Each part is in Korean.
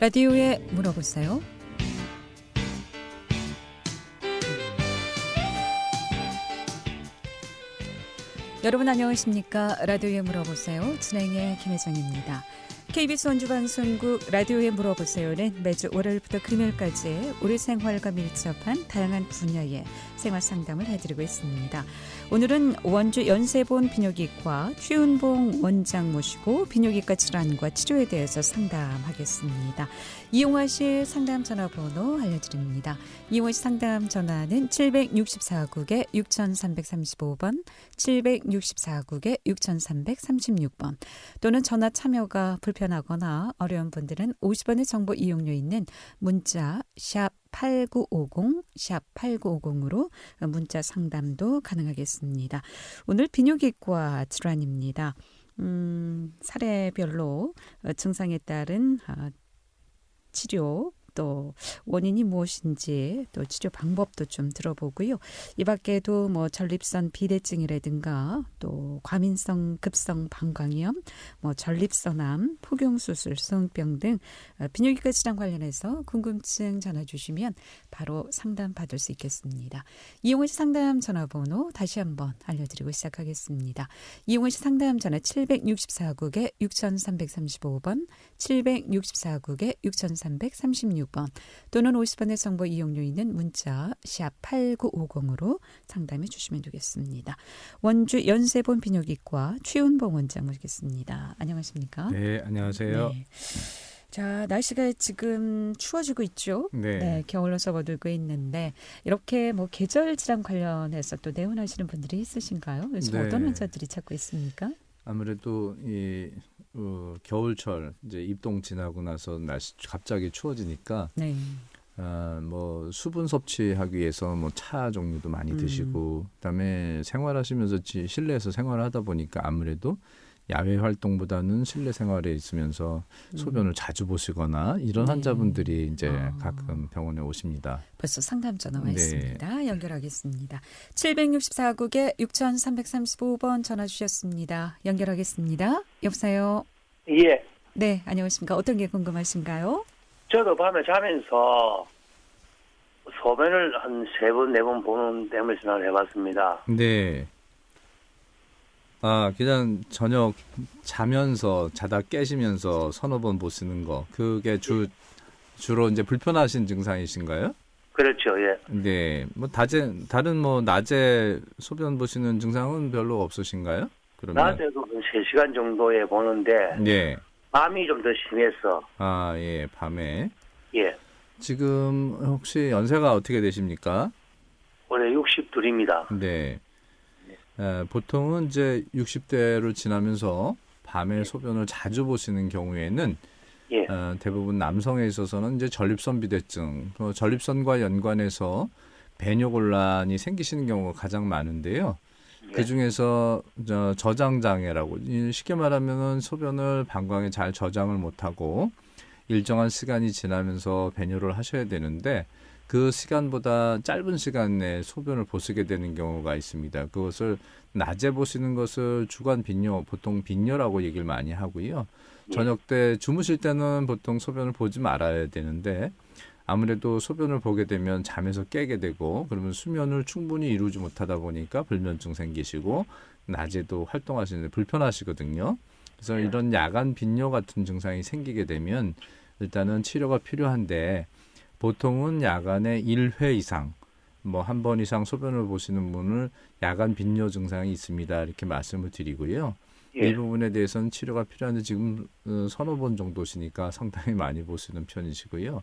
라디오에 물어보세요. 여러분 안녕하십니까? 라디오에 물어보세요. 진행의 김혜정입니다. KBS 원주방송국 라디오에 물어보세요는 매주 월요일부터 금요일까지 우리 생활과 밀접한 다양한 분야의 생활 상담을 해드리고 있습니다. 오늘은 원주 연세본 비뇨기과 최운봉 원장 모시고 비뇨기과 질환과 치료에 대해서 상담하겠습니다. 이용하실 상담 전화번호 알려드립니다. 이용하실 상담 전화는 764국에 6335번, 764국에 6336번 또는 전화 참여가 불편하거나 어려운 분들은 50원의 정보 이용료 있는 문자 샵 8950, 샵 8950으로 문자 상담도 가능하겠습니다. 오늘 비뇨기과 질환입니다. 사례별로 증상에 따른 치료 또 원인이 무엇인지 또 치료 방법도 좀 들어보고요. 이 밖에도 뭐 전립선 비대증이라든가 또 과민성 급성 방광염, 뭐 전립선암, 포경수술, 성병 등 비뇨기과 질환 관련해서 궁금증 전화 주시면 바로 상담 받을 수 있겠습니다. 이용호시 상담 전화번호 다시 한번 알려드리고 시작하겠습니다. 이용호시 상담 전화 764국에 6335번, 764국에 6336번 또는 50원의 정보 이용료 있는 문자 샵 8950으로 상담해 주시면 되겠습니다. 원주 연세본 비뇨기과 최운봉 원장 모시겠습니다. 안녕하십니까? 네, 안녕하세요. 네. 자, 날씨가 지금 추워지고 있죠? 네. 겨울로 접어들고 있는데 이렇게 뭐 계절 질환 관련해서 또 내원하시는 분들이 있으신가요? 요즘 네. 어떤 환자들이 찾고 있습니까? 아무래도 이 겨울철 이제 입동 지나고 나서 날씨 갑자기 추워지니까 네. 뭐 수분 섭취하기 위해서 뭐 차 종류도 많이 드시고 그다음에 생활하시면서 실내에서 생활하다 보니까 아무래도 야외 활동보다는 실내 생활에 있으면서 소변을 자주 보시거나 이런 환자분들이 이제 가끔 병원에 오십니다. 벌써 상담 전화가 네. 있습니다. 연결하겠습니다. 764국에 6335번 전화 주셨습니다. 연결하겠습니다. 여보세요? 예. 네, 안녕하십니까? 어떤 게 궁금하신가요? 저도 밤에 자면서 소변을 한 3번, 4번 보는 때문에 전화를 해봤습니다. 네. 그냥 저녁 자다 깨시면서 서너 번 보시는 거. 그게 주로 이제 불편하신 증상이신가요? 그렇죠, 예. 네. 뭐 다른 뭐 낮에 소변 보시는 증상은 별로 없으신가요? 그러면 낮에도 한 3시간 정도에 보는데, 네. 밤이 좀 더 심해서, 예, 밤에. 예. 지금 혹시 연세가 어떻게 되십니까? 올해 62입니다. 네. 보통은 이제 60대로 지나면서 밤에 소변을 자주 보시는 경우에는 예. 대부분 남성에 있어서는 이제 전립선 비대증, 전립선과 연관해서 배뇨곤란이 생기시는 경우가 가장 많은데요. 예. 그 중에서 저장 장애라고 쉽게 말하면은 소변을 방광에 잘 저장을 못하고 일정한 시간이 지나면서 배뇨를 하셔야 되는데 그 시간보다 짧은 시간에 소변을 보시게 되는 경우가 있습니다. 그것을 낮에 보시는 것을 주간 빈뇨, 보통 빈뇨라고 얘기를 많이 하고요. 저녁 때 주무실 때는 보통 소변을 보지 말아야 되는데 아무래도 소변을 보게 되면 잠에서 깨게 되고 그러면 수면을 충분히 이루지 못하다 보니까 불면증 생기시고 낮에도 활동하시는데 불편하시거든요. 그래서 이런 야간 빈뇨 같은 증상이 생기게 되면 일단은 치료가 필요한데 보통은 야간에 1회 이상 뭐 한 번 이상 소변을 보시는 분을 야간 빈뇨 증상이 있습니다. 이렇게 말씀을 드리고요. 예. 이 부분에 대해서는 치료가 필요한데 지금 서너 번 정도시니까 상당히 많이 보시는 편이시고요.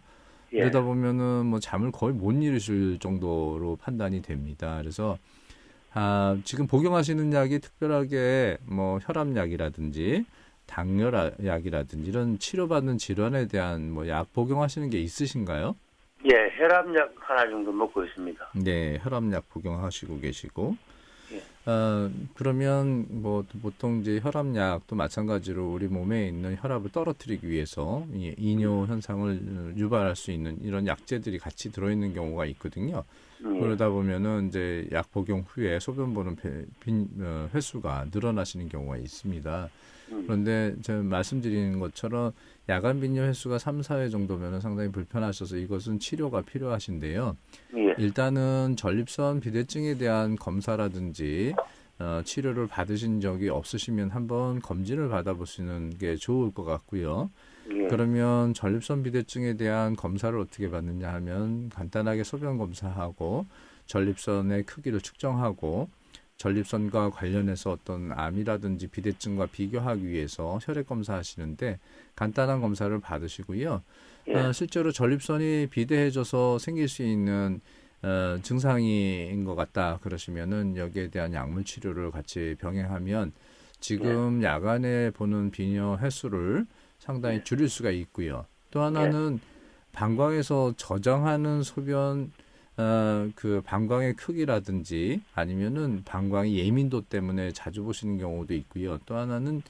예. 그러다 보면은 뭐 잠을 거의 못 이루실 정도로 판단이 됩니다. 그래서 지금 복용하시는 약이 특별하게 뭐 혈압약이라든지 당뇨약이라든지 이런 치료받는 질환에 대한 뭐 약 복용하시는 게 있으신가요? 예, 혈압약 하나 정도 먹고 있습니다. 네, 혈압약 복용하시고 계시고. 예. 그러면 뭐 보통 이제 혈압약도 마찬가지로 우리 몸에 있는 혈압을 떨어뜨리기 위해서 이뇨 현상을 유발할 수 있는 이런 약제들이 같이 들어있는 경우가 있거든요. 그러다 보면은 이제 약 복용 후에 소변 보는 횟수가 늘어나시는 경우가 있습니다. 그런데 제가 말씀드리는 것처럼 야간 빈뇨 횟수가 3, 4회 정도면 상당히 불편하셔서 이것은 치료가 필요하신데요. 예. 일단은 전립선 비대증에 대한 검사라든지 치료를 받으신 적이 없으시면 한번 검진을 받아보시는 게 좋을 것 같고요. 예. 그러면 전립선 비대증에 대한 검사를 어떻게 받느냐 하면 간단하게 소변 검사하고 전립선의 크기를 측정하고 전립선과 관련해서 어떤 암이라든지 비대증과 비교하기 위해서 혈액 검사하시는데 간단한 검사를 받으시고요. 예. 실제로 전립선이 비대해져서 생길 수 있는 증상인 것 같다 그러시면은 여기에 대한 약물 치료를 같이 병행하면 지금 야간에 보는 빈뇨 횟수를 상당히 줄일 수가 있고요. 또 하나는 방광에서 저장하는 소변 그 방광의 크기라든지 아니면은 방광의 예민도 때문에 자주 보시는 경우도 있고요. 또 하나는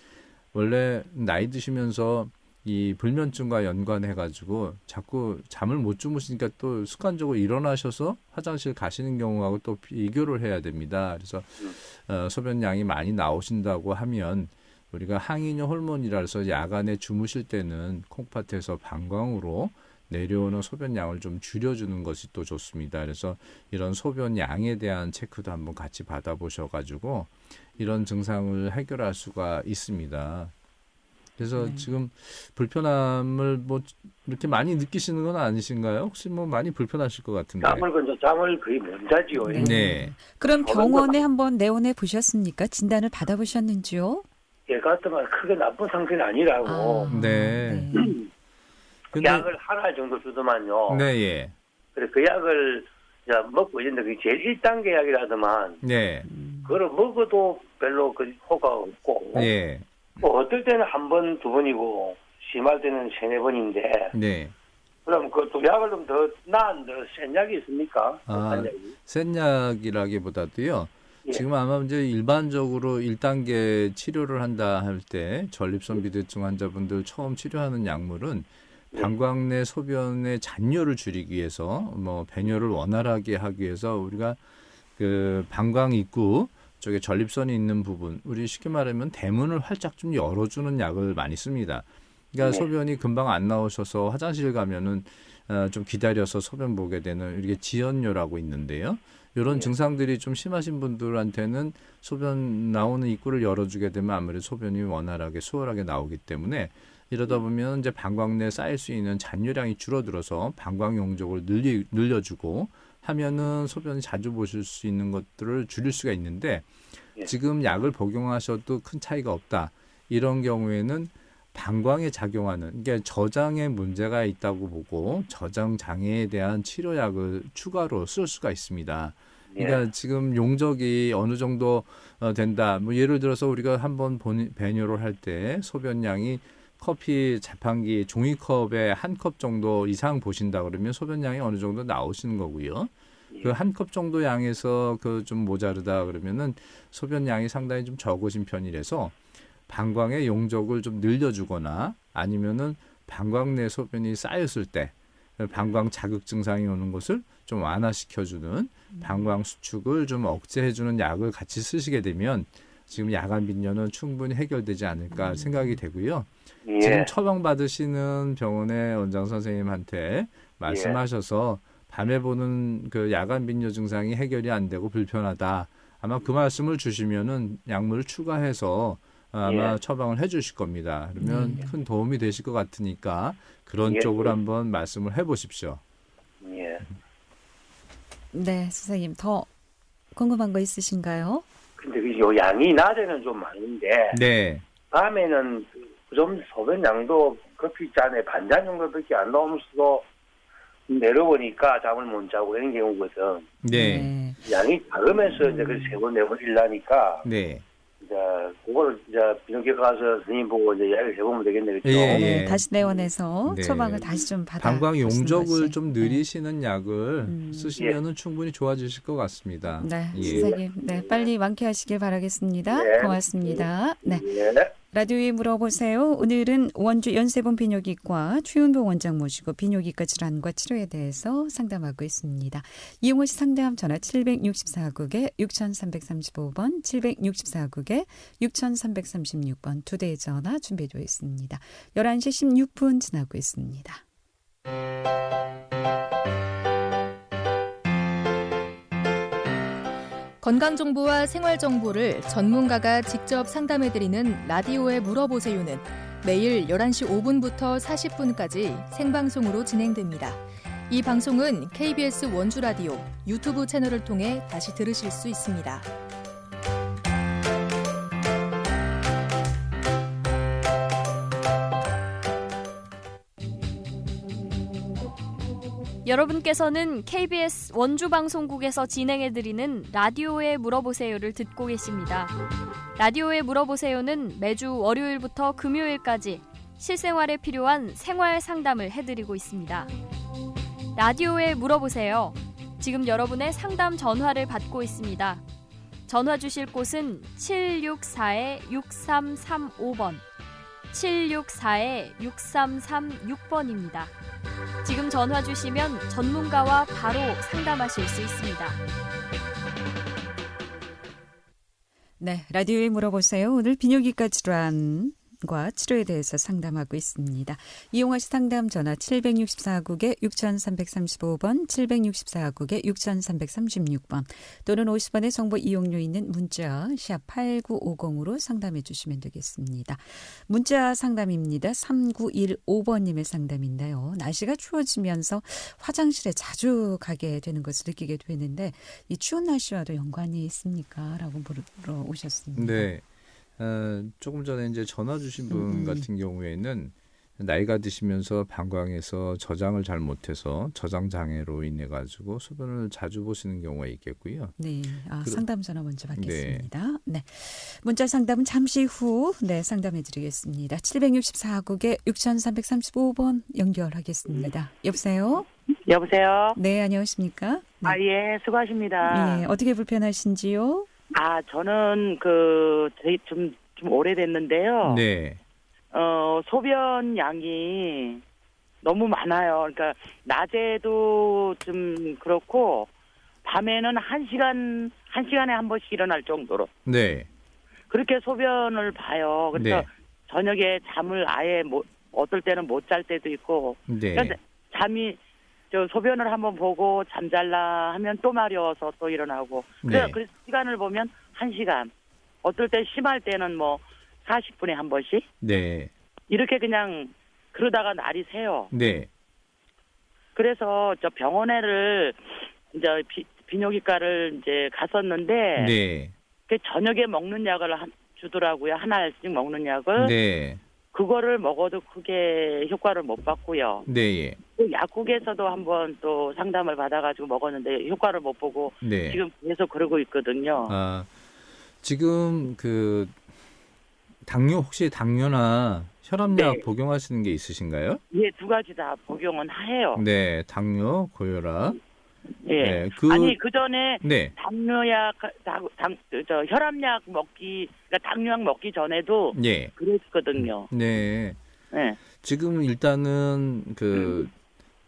원래 나이 드시면서 이 불면증과 연관해가지고 자꾸 잠을 못 주무시니까 또 습관적으로 일어나셔서 화장실 가시는 경우하고 또 비교를 해야 됩니다. 그래서 소변량이 많이 나오신다고 하면 우리가 항이뇨 호르몬이라 해서 야간에 주무실 때는 콩팥에서 방광으로 내려오는 소변량을 좀 줄여주는 것이 또 좋습니다. 그래서 이런 소변량에 대한 체크도 한번 같이 받아보셔가지고 이런 증상을 해결할 수가 있습니다. 그래서 지금 불편함을 뭐 이렇게 많이 느끼시는 건 아니신가요? 혹시 뭐 많이 불편하실 것 같은데. 잠을 거의 못 자지요. 네. 그럼 병원에 한번 내원해 보셨습니까? 진단을 받아보셨는지요? 예, 같으면 크게 나쁜 상태는 아니라고. 네. 근데, 약을 하나 정도 주더만요. 네, 예. 그래 그 약을 이제 먹고 있는데 그게 제일 1단계 약이라더만 네. 그걸 먹어도 별로 그 효과가 없고 예. 뭐 어떨 때는 한 번, 두 번이고 심할 때는 세네 번인데 네. 그럼 그 또 약을 좀 더 나은 더 센 약이 있습니까? 센 약이라기보다도요. 예. 지금 아마 이제 일반적으로 1단계 치료를 한다 할 때 전립선 비대증 환자분들 처음 치료하는 약물은 방광 내 소변의 잔뇨를 줄이기 위해서 뭐 배뇨를 원활하게 하기 위해서 우리가 그 방광 입구 쪽에 전립선이 있는 부분, 우리 쉽게 말하면 대문을 활짝 좀 열어주는 약을 많이 씁니다. 그러니까 소변이 금방 안 나오셔서 화장실 가면은 좀 기다려서 소변 보게 되는 이게 지연뇨라고 있는데요. 이런 증상들이 좀 심하신 분들한테는 소변 나오는 입구를 열어주게 되면 아무래도 소변이 원활하게 수월하게 나오기 때문에 이러다 보면 이제 방광 내에 쌓일 수 있는 잔뇨량이 줄어들어서 방광 용적을 늘려주고 하면은 소변이 자주 보실 수 있는 것들을 줄일 수가 있는데 지금 약을 복용하셔도 큰 차이가 없다. 이런 경우에는 방광에 작용하는 이게 저장에 문제가 있다고 보고 저장 장애에 대한 치료약을 추가로 쓸 수가 있습니다. 그러니까 지금 용적이 어느 정도 된다. 뭐 예를 들어서 우리가 한번 배뇨를 할 때 소변량이 커피 자판기 종이컵에 한 컵 정도 이상 보신다 그러면 소변량이 어느 정도 나오시는 거고요. 그 한 컵 정도 양에서 그 좀 모자르다 그러면은 소변량이 상당히 좀 적으신 편이라서 방광의 용적을 좀 늘려주거나 아니면은 방광 내 소변이 쌓였을 때 방광 자극 증상이 오는 것을 좀 완화시켜주는 방광 수축을 좀 억제해주는 약을 같이 쓰시게 되면 지금 야간 빈뇨는 충분히 해결되지 않을까 생각이 되고요. 지금 처방 받으시는 병원의 원장 선생님한테 말씀하셔서 밤에 보는 그 야간 빈뇨 증상이 해결이 안 되고 불편하다. 아마 그 말씀을 주시면은 약물을 추가해서 아마 처방을 해주실 겁니다. 그러면 큰 도움이 되실 것 같으니까 그런 쪽으로 한번 말씀을 해보십시오. 네, 선생님 더 궁금한 거 있으신가요? 근데 그 양이 낮에는 좀 많은데 밤에는 좀 소변 양도 커피 잔에 반잔 정도밖에 안 나오면서도 내려보니까 잠을 못 자고 이런 경우거든. 양이 작으면서 이제 그 세 번, 네 번 일나니까. 이제 그거를 이제 비뇨기과 가서 선생님 보고 이제 이야기를 해보면 되겠네, 그렇죠? 다시 내원해서 처방을 다시 좀 받아. 방광 용적을 좀 늘리시는 약을 쓰시면은 충분히 좋아지실 것 같습니다. 네, 선생님, 빨리 완쾌하시길 바라겠습니다. 고맙습니다. 네. 라디오에 물어보세요. 오늘은 원주 연세본 비뇨기과 최윤봉 원장 모시고 비뇨기과 질환과 치료에 대해서 상담하고 있습니다. 이용호 씨 상담 전화 764국에 6335번, 764국에 6336번 두 대의 전화 준비되어 있습니다. 11시 16분 지나고 있습니다. 건강정보와 생활정보를 전문가가 직접 상담해드리는 라디오에 물어보세요는 매일 11시 5분부터 40분까지 생방송으로 진행됩니다. 이 방송은 KBS 원주라디오 유튜브 채널을 통해 다시 들으실 수 있습니다. 여러분께서는 KBS 원주방송국에서 진행해드리는 라디오에 물어보세요를 듣고 계십니다. 라디오에 물어보세요는 매주 월요일부터 금요일까지 실생활에 필요한 생활 상담을 해드리고 있습니다. 라디오에 물어보세요. 지금 여러분의 상담 전화를 받고 있습니다. 전화 주실 곳은 764-6335번, 764-6336번입니다. 지금 전화 주시면 전문가와 바로 상담하실 수 있습니다. 네, 라디오에 물어보세요. 오늘 비뇨기과 질환과 치료에 대해서 상담하고 있습니다. 이용하 씨 상담 전화 764국에 6335번, 764국에 6336번 또는 50원의 정보 이용료 있는 문자 샵 8950으로 상담해 주시면 되겠습니다. 문자 상담입니다. 3915번님의 상담인데요. 날씨가 추워지면서 화장실에 자주 가게 되는 것을 느끼게 되는데 이 추운 날씨와도 연관이 있습니까? 라고 물어오셨습니다. 네. 조금 전에 이제 전화 주신 분 같은 경우에는 나이가 드시면서 방광에서 저장을 잘 못해서 저장 장애로 인해 가지고 소변을 자주 보시는 경우가 있겠고요. 네, 상담 전화 먼저 받겠습니다. 네, 문자 상담은 잠시 후 상담해드리겠습니다. 764국에 6335번 연결하겠습니다. 여보세요? 여보세요? 네, 안녕하십니까? 네. 예, 수고하십니다. 예, 어떻게 불편하신지요? 저는 좀 오래됐는데요. 네. 소변 양이 너무 많아요. 그러니까 낮에도 좀 그렇고 밤에는 한 시간에 한 번씩 일어날 정도로. 네. 그렇게 소변을 봐요. 그래서 네. 저녁에 잠을 아예 어떨 때는 못 잘 때도 있고. 네. 그러니까 소변을 한번 보고 잠잘라 하면 또 마려워서 또 일어나고. 그래서 그 시간을 보면 1시간. 어떨 때 심할 때는 40분에 한 번씩. 네. 이렇게 그냥 그러다가 날이 새요. 네. 그래서 저 병원에를 이제 비뇨기과를 이제 갔었는데. 네. 그 저녁에 먹는 약을 주더라고요. 한 알씩 먹는 약을. 네. 그거를 먹어도 크게 효과를 못 봤고요. 네. 그 약국에서도 한번 또 상담을 받아가지고 먹었는데 효과를 못 보고 네. 지금 계속 그러고 있거든요. 지금 혹시 당뇨나 혈압약 네. 복용하시는 게 있으신가요? 예, 두 가지 다 복용은 해요. 네, 당뇨, 고혈압. 예. 네, 그 전에 네. 당뇨약, 혈압약 그러니까 당뇨약 먹기 전에도 네. 그랬거든요. 네. 네. 지금 일단은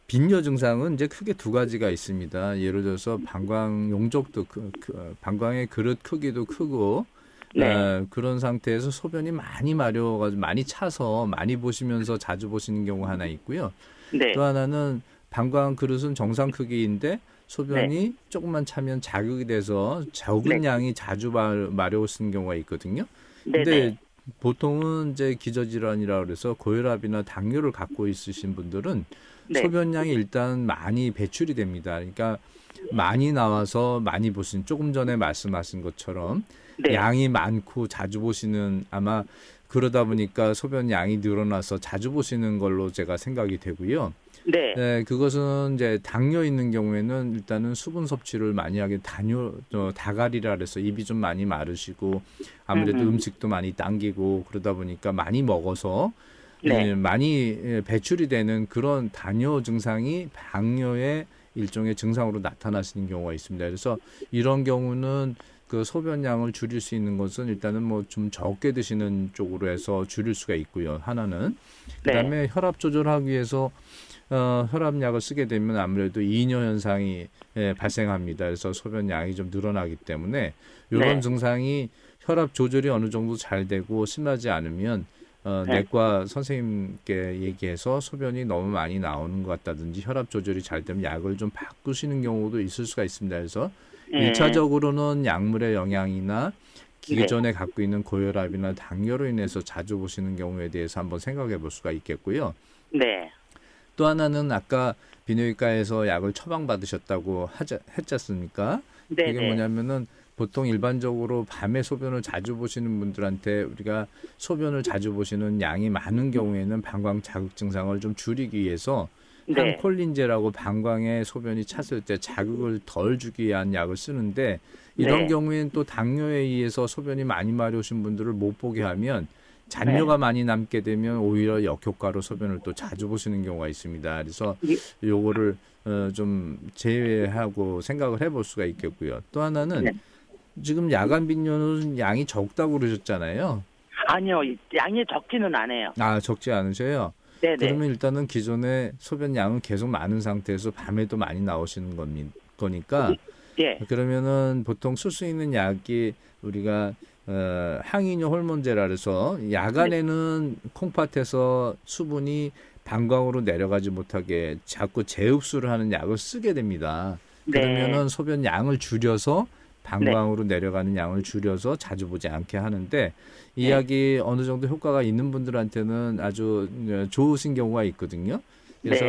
빈뇨 증상은 이제 크게 두 가지가 있습니다. 예를 들어서 방광 용적도 방광의 그릇 크기도 크고 네. 그런 상태에서 소변이 많이 마려워가지고 많이 차서 많이 보시면서 자주 보시는 경우 하나 있고요. 네. 또 하나는 방광 그릇은 정상 크기인데 소변이 조금만 차면 자극이 돼서 적은 양이 자주 마려우시는 경우가 있거든요. 근데 보통은 이제 기저질환이라 그래서 고혈압이나 당뇨를 갖고 있으신 분들은 소변량이 일단 많이 배출이 됩니다. 그러니까 많이 나와서 많이 보신 조금 전에 말씀하신 것처럼 양이 많고 자주 보시는 아마 그러다 보니까 소변 양이 늘어나서 자주 보시는 걸로 제가 생각이 되고요. 네, 그것은 이제 당뇨 있는 경우에는 일단은 수분 섭취를 많이 하게 다가리라 그래서 입이 좀 많이 마르시고 아무래도 음식도 많이 당기고 그러다 보니까 많이 먹어서 많이 배출이 되는 그런 당뇨 증상이 당뇨의 일종의 증상으로 나타나시는 경우가 있습니다. 그래서 이런 경우는 그 소변량을 줄일 수 있는 것은 일단은 뭐 좀 적게 드시는 쪽으로 해서 줄일 수가 있고요. 하나는. 그다음에 네. 혈압 조절하기 위해서 혈압약을 쓰게 되면 아무래도 이뇨 현상이 발생합니다. 그래서 소변량이 좀 늘어나기 때문에 이런 네. 증상이 혈압 조절이 어느 정도 잘 되고 심하지 않으면 내과 선생님께 얘기해서 소변이 너무 많이 나오는 것 같다든지 혈압 조절이 잘 되면 약을 좀 바꾸시는 경우도 있을 수가 있습니다. 그래서 1차적으로는 약물의 영향이나 기존에 갖고 있는 고혈압이나 당뇨로 인해서 자주 보시는 경우에 대해서 한번 생각해 볼 수가 있겠고요. 네. 또 하나는 아까 비뇨기과에서 약을 처방받으셨다고 했지 않습니까? 네. 그게 뭐냐면은 보통 일반적으로 밤에 소변을 자주 보시는 분들한테 우리가 소변을 자주 보시는 양이 많은 경우에는 방광 자극 증상을 좀 줄이기 위해서 항콜린제라고 방광에 소변이 찼을 때 자극을 덜 주기 위한 약을 쓰는데 이런 경우에는 또 당뇨에 의해서 소변이 많이 마려우신 분들을 못 보게 하면 잔뇨가 많이 남게 되면 오히려 역효과로 소변을 또 자주 보시는 경우가 있습니다. 그래서 요거를 좀 제외하고 생각을 해볼 수가 있겠고요. 또 하나는 지금 야간 빈뇨는 양이 적다고 그러셨잖아요. 아니요, 양이 적지는 않아요. 아, 적지 않으셔요? 네네. 그러면 일단은 기존에 소변 양은 계속 많은 상태에서 밤에도 많이 나오시는 거니까 그러면은 보통 쓸 수 있는 약이 우리가 항이뇨 호르몬제라 그래서 야간에는 콩팥에서 수분이 방광으로 내려가지 못하게 자꾸 재흡수를 하는 약을 쓰게 됩니다. 그러면은 소변 양을 줄여서 방광으로 내려가는 양을 줄여서 자주 보지 않게 하는데 이 약이 어느 정도 효과가 있는 분들한테는 아주 좋으신 경우가 있거든요. 그래서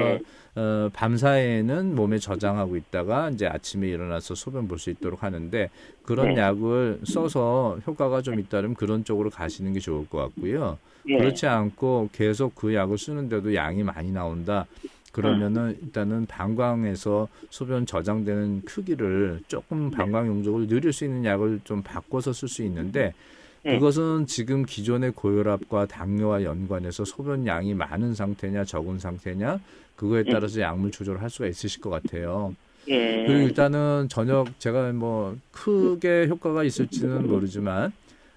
밤사이에는 몸에 저장하고 있다가 이제 아침에 일어나서 소변 볼 수 있도록 하는데 그런 약을 써서 효과가 좀 있다면 그런 쪽으로 가시는 게 좋을 것 같고요. 그렇지 않고 계속 그 약을 쓰는데도 양이 많이 나온다. 그러면은 일단은 방광에서 소변 저장되는 크기를 조금 방광 용적을 늘릴 수 있는 약을 좀 바꿔서 쓸 수 있는데 그것은 지금 기존의 고혈압과 당뇨와 연관해서 소변량이 많은 상태냐 적은 상태냐 그거에 따라서 약물 조절을 할 수가 있으실 것 같아요. 그리고 일단은 저녁 제가 뭐 크게 효과가 있을지는 모르지만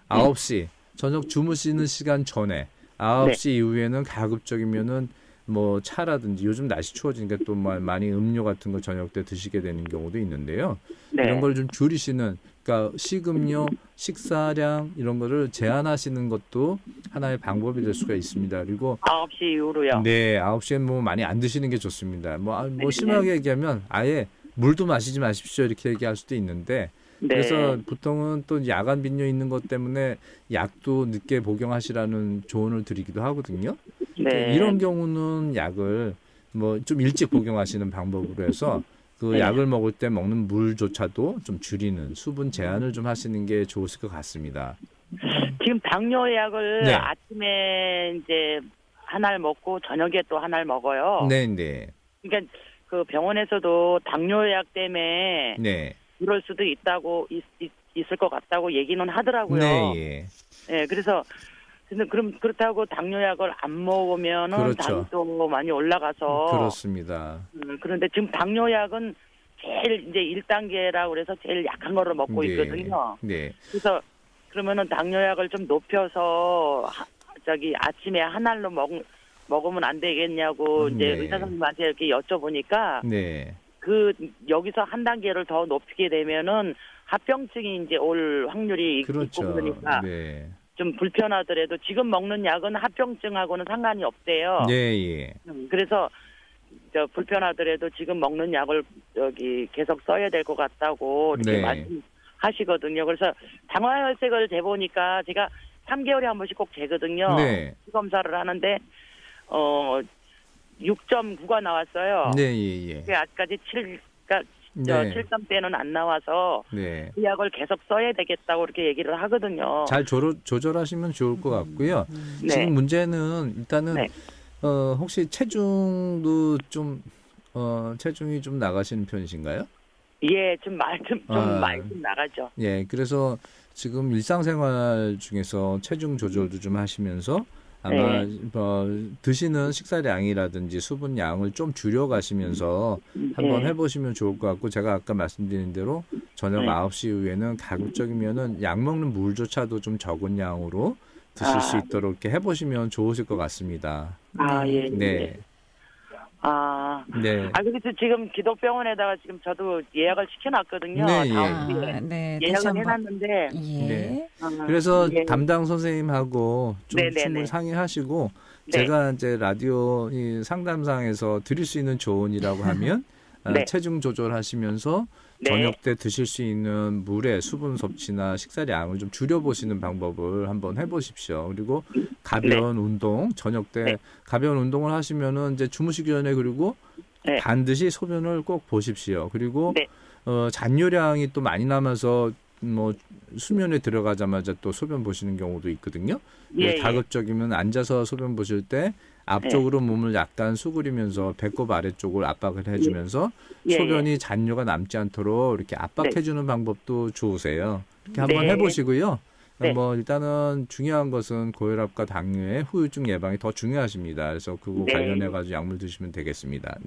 9시 저녁 주무시는 시간 전에 9시 이후에는 가급적이면은 뭐 차라든지 요즘 날씨 추워지니까 또 많이 음료 같은 거 저녁 때 드시게 되는 경우도 있는데요. 이런 걸 좀 줄이시는 그러니까 식음료, 식사량 이런 거를 제한하시는 것도 하나의 방법이 될 수가 있습니다. 그리고 9시 이후로요. 네, 9시엔 뭐 많이 안 드시는 게 좋습니다. 뭐 심하게 얘기하면 아예 물도 마시지 마십시오 이렇게 얘기할 수도 있는데 그래서 보통은 또 야간 빈뇨 있는 것 때문에 약도 늦게 복용하시라는 조언을 드리기도 하거든요. 이런 경우는 약을 뭐 좀 일찍 복용하시는 방법으로 해서 그 약을 먹을 때 먹는 물조차도 좀 줄이는 수분 제한을 좀 하시는 게 좋으실 것 같습니다. 지금 당뇨 약을 아침에 이제 하나를 먹고 저녁에 또 하나를 먹어요. 네. 그러니까 그 병원에서도 당뇨 약 때문에 그럴 수도 있다고 있을 것 같다고 얘기는 하더라고요. 네. 그래서 그럼 그렇다고 당뇨약을 안 먹으면은 당도 많이 올라가서 그렇습니다. 그런데 지금 당뇨약은 제일 이제 1단계라고 그래서 제일 약한 거를 먹고 있거든요. 그래서 그러면은 당뇨약을 좀 높여서 아침에 한 알로 먹으면 안 되겠냐고 이제 의사 선생님한테 이렇게 여쭤보니까 그 여기서 한 단계를 더 높이게 되면은 합병증이 이제 올 확률이 있고 그러니까 좀 불편하더라도 지금 먹는 약은 합병증하고는 상관이 없대요. 그래서 불편하더라도 지금 먹는 약을 계속 써야 될 것 같다고 이렇게 말씀하시거든요. 그래서 당화혈색을 재보니까 제가 3개월에 한 번씩 꼭 재거든요. 검사를 하는데 6.9가 나왔어요. 그게 아직까지 7점대는 안 나와서 그 약을 계속 써야 되겠다고 이렇게 얘기를 하거든요. 잘 조절하시면 좋을 것 같고요. 지금 문제는 일단은 혹시 체중도 좀 체중이 좀 나가시는 편이신가요? 좀 많이 나가죠. 그래서 지금 일상생활 중에서 체중 조절도 좀 하시면서 아마 드시는 식사량이라든지 수분량을 좀 줄여가시면서 한번 해보시면 좋을 것 같고, 제가 아까 말씀드린 대로 저녁 9시 이후에는 가급적이면은 약 먹는 물조차도 좀 적은 양으로 드실 수 있도록 이렇게 해보시면 좋으실 것 같습니다. 예. 네. 네. 그래서 지금 기독병원에다가 지금 저도 예약을 시켜놨거든요. 네. 예약을 해놨는데. 네. 그래서 담당 선생님하고 좀 충분히 상의하시고, 제가 이제 라디오 이 상담상에서 드릴 수 있는 조언이라고 하면 체중 조절하시면서 저녁 때 드실 수 있는 물의 수분 섭취나 식사량을 좀 줄여보시는 방법을 한번 해보십시오. 그리고 가벼운 운동, 저녁 때 가벼운 운동을 하시면은 이제 주무시기 전에 그리고 반드시 소변을 꼭 보십시오. 그리고 잔뇨량이 또 많이 남아서 뭐 수면에 들어가자마자 또 소변 보시는 경우도 있거든요. 가급적이면 앉아서 소변 보실 때 앞쪽으로 몸을 약간 수그리면서 배꼽 아래쪽을 압박을 해주면서 소변이 잔뇨가 남지 않도록 이렇게 압박해주는 방법도 좋으세요. 이렇게 한번 해보시고요. 뭐 일단은 중요한 것은 고혈압과 당뇨의 후유증 예방이 더 중요하십니다. 그래서 그거 관련해가지고 약물 드시면 되겠습니다.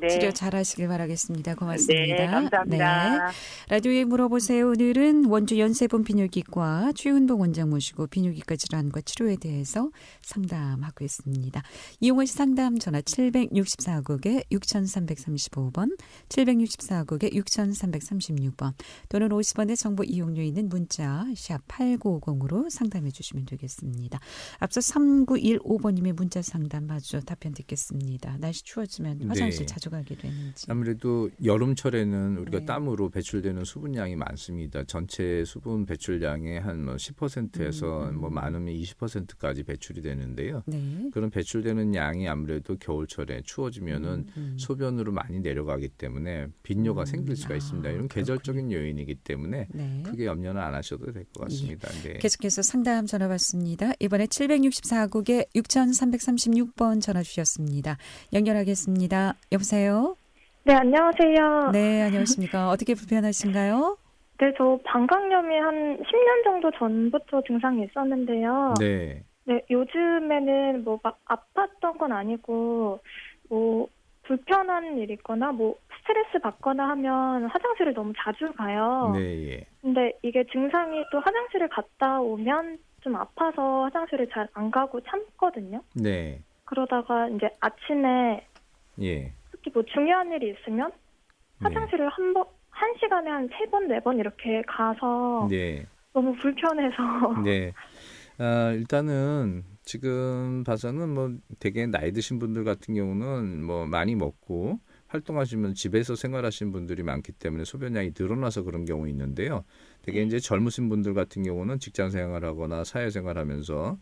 치료 잘하시길 바라겠습니다. 고맙습니다. 네, 감사합니다. 라디오에 물어보세요. 오늘은 원주 연세본 비뇨기과 최윤봉 원장 모시고 비뇨기과 질환과 치료에 대해서 상담하고 있습니다. 이용원 씨 상담 전화 764국에 6335번, 764국에 6336번 또는 50원의 정보 이용료 있는 문자 샵 8950으로 상담해 주시면 되겠습니다. 앞서 3915번님의 문자 상담 마저 답변 듣겠습니다. 날씨 추워지면 화장실 자주 가게 되는지. 아무래도 여름철에는 우리가 땀으로 배출되는 수분량이 많습니다. 전체 수분 배출량의 한 10%에서 뭐 많으면 20%까지 배출이 되는데요. 그런 배출되는 양이 아무래도 겨울철에 추워지면은 소변으로 많이 내려가기 때문에 빈뇨가 생길 수가 있습니다. 이런 계절적인 요인이기 때문에 크게 염려는 안 하셔도 될 것 같습니다. 계속해서 상담 전화 받습니다. 이번에 764국에 6336번 전화 주셨습니다. 연결하겠습니다. 여보세요? 네, 안녕하세요. 네, 안녕하십니까. 어떻게 불편하신가요? 네, 저 방광염이 한 10년 정도 전부터 증상이 있었는데요. 네, 요즘에는 뭐 막 아팠던 건 아니고 뭐 불편한 일이 있거나 뭐 스트레스 받거나 하면 화장실을 너무 자주 가요. 근데 이게 증상이 또 화장실을 갔다 오면 좀 아파서 화장실을 잘 안 가고 참거든요. 그러다가 이제 아침에 특히 뭐 중요한 일이 있으면 화장실을 한 시간에 한 3번, 4번 이렇게 가서 너무 불편해서. 일단은 지금 봐서는 뭐 되게 나이 드신 분들 같은 경우는 뭐 많이 먹고 활동하시면 집에서 생활하시는 분들이 많기 때문에 소변량이 늘어나서 그런 경우 있는데요. 되게 이제 젊으신 분들 같은 경우는 직장 생활하거나 사회생활하면서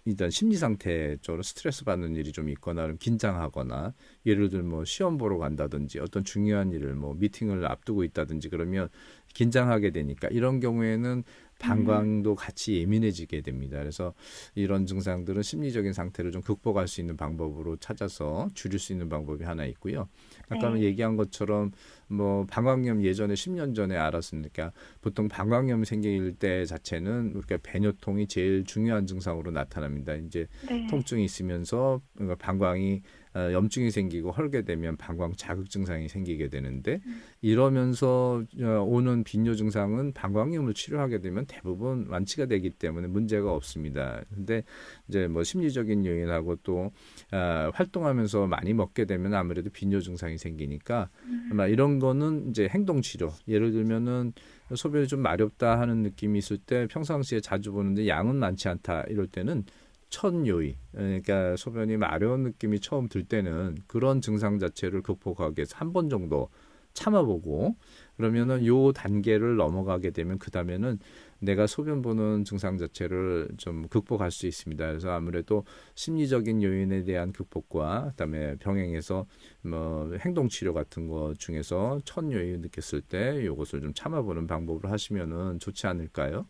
일단 심리 상태 쪽으로 스트레스 받는 일이 좀 있거나 긴장하거나 예를 들면 뭐 시험 보러 간다든지 어떤 중요한 일을 뭐 미팅을 앞두고 있다든지 그러면 긴장하게 되니까 이런 경우에는 방광도 같이 예민해지게 됩니다. 그래서 이런 증상들은 심리적인 상태를 좀 극복할 수 있는 방법으로 찾아서 줄일 수 있는 방법이 하나 있고요. 아까 얘기한 것처럼 뭐 방광염 예전에 10년 전에 알았으니까 보통 방광염 생길 때 자체는 우리가 배뇨통이 제일 중요한 증상으로 나타납니다. 이제 통증이 있으면서 방광이 염증이 생기고 헐게 되면 방광 자극 증상이 생기게 되는데 이러면서 오는 빈뇨 증상은 방광염을 치료하게 되면 대부분 완치가 되기 때문에 문제가 없습니다. 근데 이제 뭐 심리적인 요인하고 또 활동하면서 많이 먹게 되면 아무래도 빈뇨 증상이 생기니까 아마 이런 거는 이제 행동 치료. 예를 들면은 소변이 좀 마렵다 하는 느낌이 있을 때 평상시에 자주 보는데 양은 많지 않다 이럴 때는 첫 요인, 그러니까 소변이 마려운 느낌이 처음 들 때는 그런 증상 자체를 극복하기 위해서 한 번 정도 참아보고 그러면은 요 단계를 넘어가게 되면 그 다음에는 내가 소변 보는 증상 자체를 좀 극복할 수 있습니다. 그래서 아무래도 심리적인 요인에 대한 극복과 그다음에 병행해서 뭐 행동 치료 같은 거 중에서 첫 요인 느꼈을 때 이것을 좀 참아보는 방법을 하시면은 좋지 않을까요?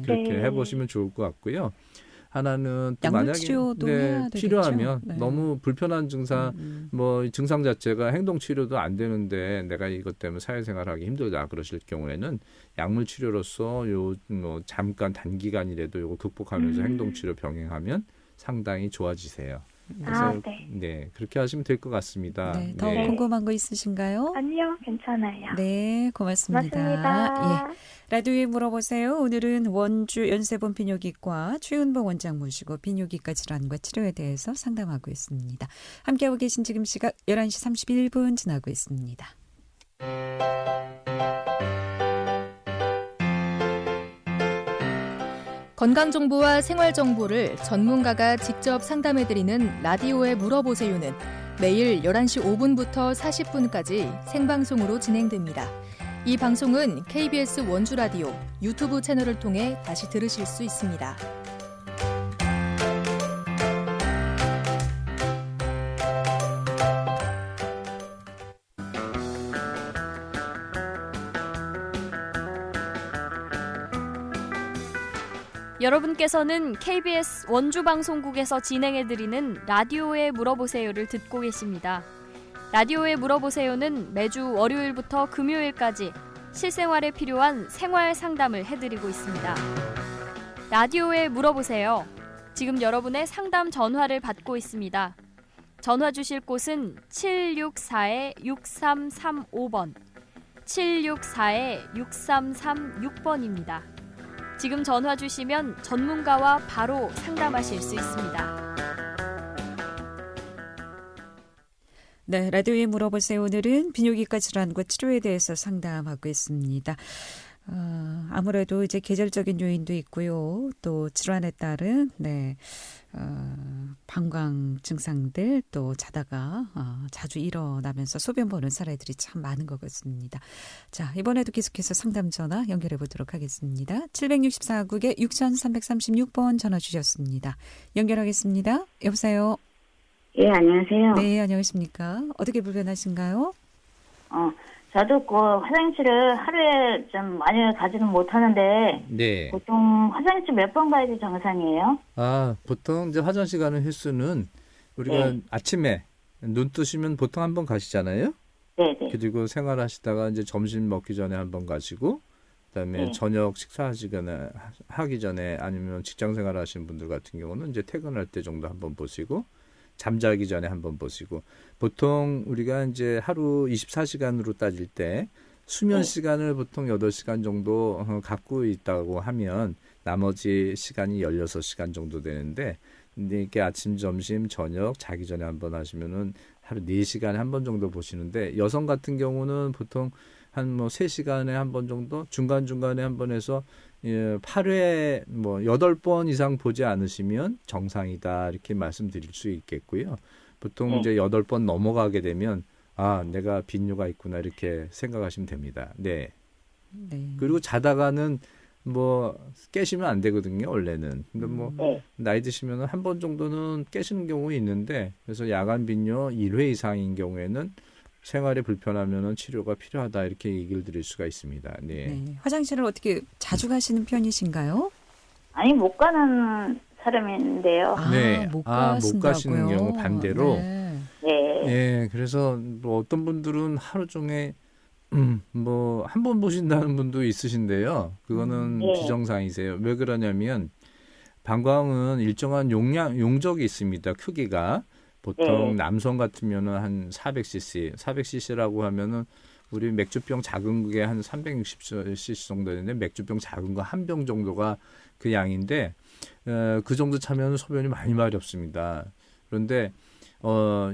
그렇게 해보시면 좋을 것 같고요. 하나는 또 약물 만약에 치료도 해야 되겠죠? 필요하면 네. 너무 불편한 증상, 뭐 증상 자체가 행동 치료도 안 되는데 내가 이것 때문에 사회생활하기 힘들다 그러실 경우에는 약물 치료로서 요 뭐 잠깐 단기간이라도 요거 극복하면서 행동 치료 병행하면 상당히 좋아지세요. 그래서 네, 그렇게 하시면 될 것 같습니다. 네, 더 궁금한 거 있으신가요? 아니요, 괜찮아요. 네, 고맙습니다. 고맙습니다. 예. 라디오에 물어보세요. 오늘은 원주 연세본 비뇨기과 최은봉 원장 모시고 비뇨기과 질환과 치료에 대해서 상담하고 있습니다. 함께하고 계신 지금 시각 11시 31분 지나고 있습니다. 건강정보와 생활정보를 전문가가 직접 상담해드리는 라디오에 물어보세요는 매일 11시 5분부터 40분까지 생방송으로 진행됩니다. 이 방송은 KBS 원주라디오 유튜브 채널을 통해 다시 들으실 수 있습니다. 여러분께서는 KBS 원주방송국에서 진행해드리는 라디오에 물어보세요를 듣고 계십니다. 라디오에 물어보세요는 매주 월요일부터 금요일까지 실생활에 필요한 생활 상담을 해드리고 있습니다. 라디오에 물어보세요. 지금 여러분의 상담 전화를 받고 있습니다. 전화 주실 곳은 764-6335번, 764-6336번입니다. 지금 전화 주시면 전문가와 바로 상담하실 수 있습니다. 네, 라디오에 물어보세요. 오늘은 비뇨기과 질환과 치료에 대해서 상담하고 있습니다. 아무래도 이제 계절적인 요인도 있고요. 또 질환에 따른 방광 증상들 또 자다가 자주 일어나면서 소변 보는 사례들이 참 많은 것 같습니다. 자, 이번에도 계속해서 상담 전화 연결해 보도록 하겠습니다. 764국에 6336번 전화 주셨습니다. 연결하겠습니다. 여보세요? 예, 안녕하세요. 네, 안녕하십니까? 어떻게 불편하신가요? 저도 그 화장실을 하루에 좀 많이 가지는 못하는데, 네. 보통 화장실 몇 번 가야지 정상이에요? 보통 이제 화장실 가는 횟수는 우리가 아침에 눈 뜨시면 보통 한 번 가시잖아요. 네. 그리고 생활하시다가 이제 점심 먹기 전에 한 번 가시고, 그다음에 저녁 식사하기 전에 아니면 직장 생활하시는 분들 같은 경우는 이제 퇴근할 때 정도 한 번 보시고. 잠자기 전에 한번 보시고 보통 우리가 이제 하루 24시간으로 따질 때 수면 시간을 보통 8시간 정도 갖고 있다고 하면 나머지 시간이 16시간 정도 되는데 근데 이렇게 아침, 점심, 저녁 자기 전에 한번 하시면은 하루 4시간에 한 번 정도 보시는데 여성 같은 경우는 보통 한 3시간에 한 번 정도 중간중간에 한 번 해서 8회 8번 이상 보지 않으시면 정상이다 이렇게 말씀드릴 수 있겠고요. 보통 이제 8번 넘어가게 되면 내가 빈뇨가 있구나 이렇게 생각하시면 됩니다. 네. 그리고 자다가는 깨시면 안 되거든요, 원래는. 근데 나이 드시면 한 번 정도는 깨시는 경우 있는데 그래서 야간 빈뇨 1회 이상인 경우에는 생활에 불편하면 치료가 필요하다 이렇게 얘기를 드릴 수가 있습니다. 네. 화장실을 어떻게 자주 가시는 편이신가요? 아니, 못 가는 사람인데요. 못 가시는 경우 반대로. 네. 그래서 어떤 분들은 하루 종일 한 번 보신다는 분도 있으신데요. 그거는 비정상이세요. 왜 그러냐면 방광은 일정한 용적이 있습니다. 크기가. 보통 남성 같으면은 한 400cc라고 하면은 우리 맥주병 작은 게 한 360cc 정도 되는데 맥주병 작은 거 한 병 정도가 그 양인데 그 정도 차면 소변이 많이 마렵습니다. 그런데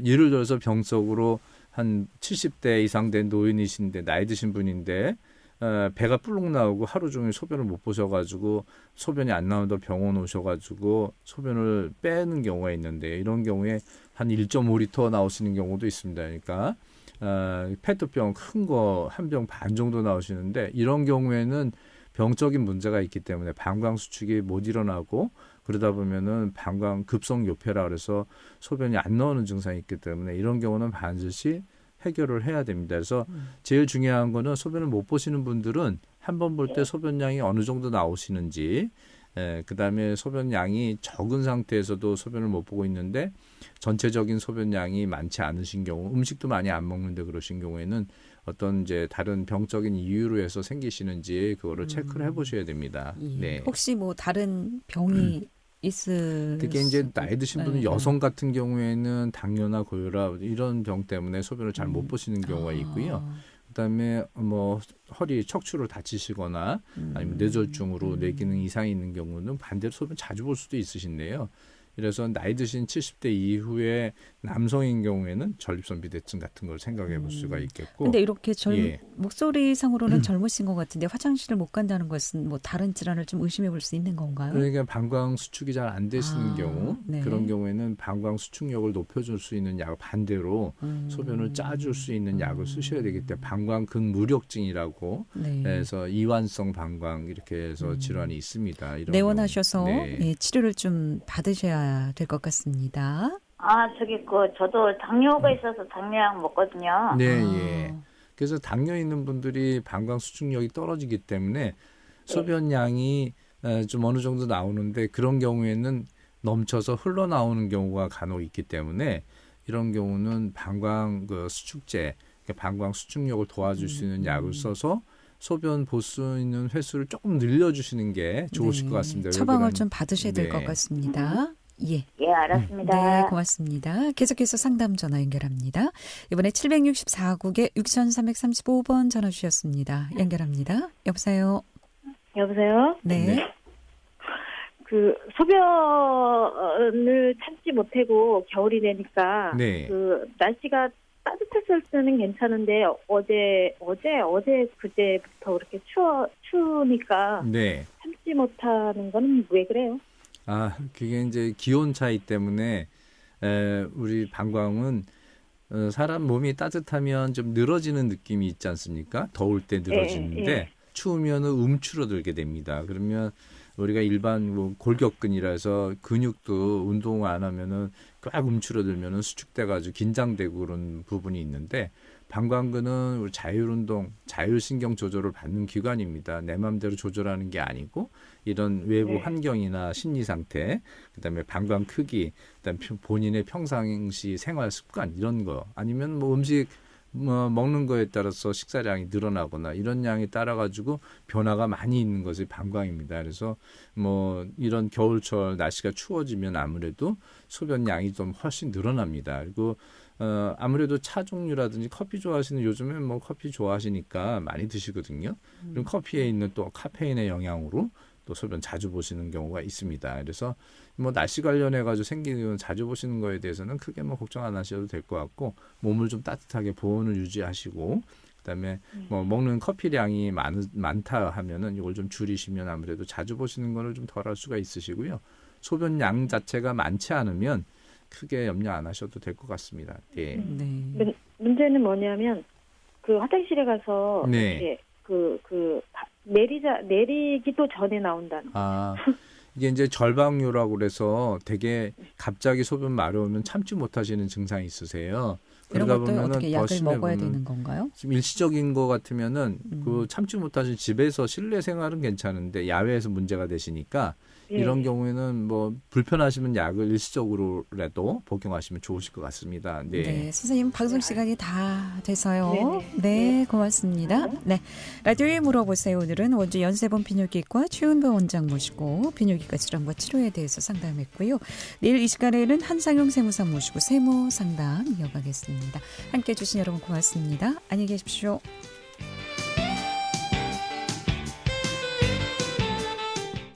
예를 들어서 병석으로 한 70대 이상 된 노인이신데 나이 드신 분인데 배가 불룩 나오고 하루 종일 소변을 못 보셔가지고 소변이 안 나온다 병원 오셔가지고 소변을 빼는 경우가 있는데 이런 경우에 한 1.5리터 나오시는 경우도 있습니다. 그러니까 페트병 큰 거 한 병 반 정도 나오시는데 이런 경우에는 병적인 문제가 있기 때문에 방광 수축이 못 일어나고 그러다 보면은 방광 급성 요폐라 그래서 소변이 안 나오는 증상이 있기 때문에 이런 경우는 반드시 해결을 해야 됩니다. 그래서 제일 중요한 거는 소변을 못 보시는 분들은 한 번 볼 때 소변량이 어느 정도 나오시는지 그다음에 소변량이 적은 상태에서도 소변을 못 보고 있는데 전체적인 소변량이 많지 않으신 경우, 음식도 많이 안 먹는데 그러신 경우에는 어떤 이제 다른 병적인 이유로 해서 생기시는지 그거를 체크를 해보셔야 됩니다. 예. 네. 혹시 뭐 다른 병이 특히 이제 나이 드신 분은 여성 같은 경우에는 당뇨나 고혈압 이런 병 때문에 소변을 잘 못 보시는 경우가 있고요. 그다음에 뭐 허리 척추를 다치시거나 아니면 뇌졸중으로 뇌 기능 이상이 있는 경우는 반대로 소변 자주 볼 수도 있으신데요. 그래서 나이 드신 70대 이후에 남성인 경우에는 전립선 비대증 같은 걸 생각해 볼 수가 있겠고. 근데 이렇게 목소리상으로는 젊으신 것 같은데 화장실을 못 간다는 것은 뭐 다른 질환을 좀 의심해 볼 수 있는 건가요? 그러니까 방광 수축이 잘 안 되시는 경우, 그런 경우에는 방광 수축력을 높여줄 수 있는 약 반대로 소변을 짜줄 수 있는 약을 쓰셔야 되기 때문에 방광근 무력증이라고 해서 이완성 방광 이렇게 해서 질환이 있습니다. 이런 내원하셔서 치료를 좀 받으셔야 될 것 같습니다. 저도 당뇨가 있어서 당뇨약 먹거든요. 네. 그래서 당뇨 있는 분들이 방광 수축력이 떨어지기 때문에 소변량이 좀 어느 정도 나오는데 그런 경우에는 넘쳐서 흘러나오는 경우가 간혹 있기 때문에 이런 경우는 방광 수축제, 방광 수축력을 도와줄 수 있는 약을 써서 소변 볼 수 있는 횟수를 조금 늘려주시는 게 좋으실 것 같습니다. 처방을 좀 받으셔야 될 것 같습니다. 예, 알았습니다. 네, 고맙습니다. 계속해서 상담 전화 연결합니다. 이번에 764국에 6335번 전화 주셨습니다. 연결합니다. 여보세요? 여보세요? 네. 그 소변을 참지 못하고 겨울이 되니까 그 날씨가 따뜻했을 때는 괜찮은데 어제 그제부터 그렇게 추우니까 참지 못하는 건 왜 그래요? 그게 이제 기온 차이 때문에 우리 방광은 사람 몸이 따뜻하면 좀 늘어지는 느낌이 있지 않습니까? 더울 때 늘어지는데 추우면 움츠러들게 됩니다. 그러면 우리가 일반 골격근이라서 근육도 운동을 안 하면은 꽉 움츠러들면은 수축돼가지고 긴장되고 그런 부분이 있는데 방광근은 우리 자율운동, 자율신경 조절을 받는 기관입니다. 내 마음대로 조절하는 게 아니고 이런 외부 환경이나 심리 상태, 그다음에 방광 크기, 그다음에 본인의 평상시 생활 습관 이런 거 아니면 뭐 음식 먹는 거에 따라서 식사량이 늘어나거나 이런 양에 따라 가지고 변화가 많이 있는 것이 방광입니다. 그래서 뭐 이런 겨울철 날씨가 추워지면 아무래도 소변량이 좀 훨씬 늘어납니다. 그리고 아무래도 차 종류라든지 커피 좋아하시는 요즘엔 뭐 커피 좋아하시니까 많이 드시거든요. 그럼 커피에 있는 또 카페인의 영향으로 또 소변 자주 보시는 경우가 있습니다. 그래서 뭐 날씨 관련해 가지고 생기는 자주 보시는 거에 대해서는 크게 뭐 걱정 안 하셔도 될 것 같고 몸을 좀 따뜻하게 보온을 유지하시고 그다음에 뭐 먹는 커피량이 많다 하면은 이걸 좀 줄이시면 아무래도 자주 보시는 거를 좀 덜 할 수가 있으시고요. 소변량 자체가 많지 않으면 크게 염려 안 하셔도 될 것 같습니다. 문제는 뭐냐면 그 화장실에 가서 내리기도 전에 나온다는. 이게 이제 절방뇨라고 그래서 되게 갑자기 소변 마려우면 참지 못하시는 증상이 있으세요. 이런 것도 어떻게 약을 먹어야 되는 건가요? 좀 일시적인 거 같으면은 그 참지 못하신 집에서 실내 생활은 괜찮은데 야외에서 문제가 되시니까 이런 경우에는 뭐 불편하시면 약을 일시적으로라도 복용하시면 좋으실 것 같습니다. 네, 선생님 방송 시간이 다 돼서요. 네, 고맙습니다. 네, 라디오에 물어보세요. 오늘은 원주 연세본 비뇨기과 최은배 원장 모시고 비뇨기과 질환과 치료에 대해서 상담했고요. 내일 이 시간에는 한상용 세무사 모시고 세무 상담 이어가겠습니다. 함께해 주신 여러분 고맙습니다. 안녕히 계십시오.